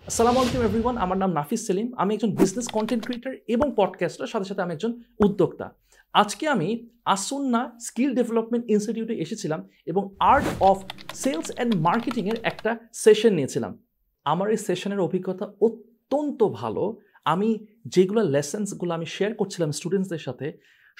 আসসালামু আলাইকুম এভরিওয়ান, আমার নাম নাফিস সেলিম। আমি একজন বিজনেস কন্টেন্ট ক্রিয়েটর এবং পডকাস্টার, সাথে সাথে আমি একজন উদ্যোক্তা। আজকে আমি আসুন্না স্কিল ডেভেলপমেন্ট ইনস্টিটিউটে এসেছিলাম এবং আর্ট অফ সেলস অ্যান্ড মার্কেটিংয়ের একটা সেশন নিয়েছিলাম। আমার এই সেশনের অভিজ্ঞতা অত্যন্ত ভালো। আমি যেগুলো লেসেন্সগুলো আমি শেয়ার করছিলাম স্টুডেন্টসদের সাথে,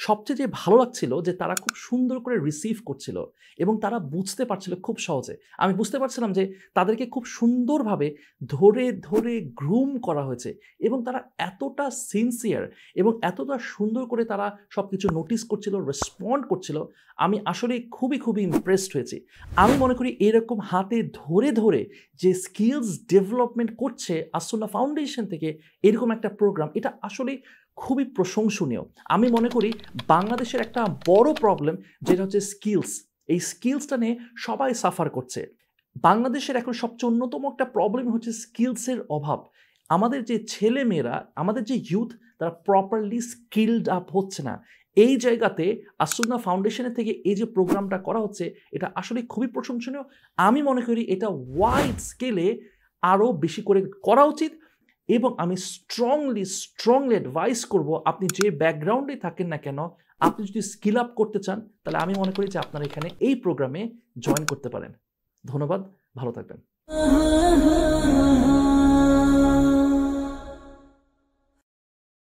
সবচেয়ে যে ভালো লাগছিল যে তারা খুব সুন্দর করে রিসিভ করছিল এবং তারা বুঝতে পারছিল খুব সহজে। আমি বুঝতে পারছিলাম যে তাদেরকে খুব সুন্দরভাবে ধরে ধরে গ্রুম করা হয়েছে এবং তারা এতটা সিনসিয়ার এবং এতটা সুন্দর করে তারা সব কিছু নোটিস করছিল, রেসপন্ড করছিল। আমি আসলে খুবই ইমপ্রেসড হয়েছি। আমি মনে করি এরকম হাতে ধরে ধরে যে স্কিলস ডেভেলপমেন্ট করছে আসুন্না ফাউন্ডেশন থেকে এরকম একটা প্রোগ্রাম, এটা আসলে খুবই প্রশংসনীয়। আমি মনে করি বাংলাদেশের একটা বড় প্রবলেম যেটা হচ্ছে স্কিলস। এই স্কিলসটা নিয়ে সবাই সাফার করছে। বাংলাদেশের এখন সবচেয়ে অন্যতম একটা প্রবলেম হচ্ছে স্কিলসের অভাব। আমাদের যে ছেলে মেয়েরা, আমাদের যে ইউথ, তারা প্রপারলি স্কিলড আপ হচ্ছে না। এই জায়গাতে আসুন্না ফাউন্ডেশনের থেকে এই যে প্রোগ্রামটা করা হচ্ছে, এটা আসলে খুবই প্রশংসনীয়। আমি মনে করি এটা ওয়াইড স্কেলে আরও বেশি করে করা উচিত এবং আমি স্ট্রংলি অ্যাডভাইস করব, আপনি যে ব্যাকগ্রাউন্ডে থাকেন না কেন, আপনি যদি স্কিল আপ করতে চান তাহলে আমি মনে করি যে আপনারা এখানে এই প্রোগ্রামে জয়েন করতে পারেন। ধন্যবাদ, ভালো থাকবেন।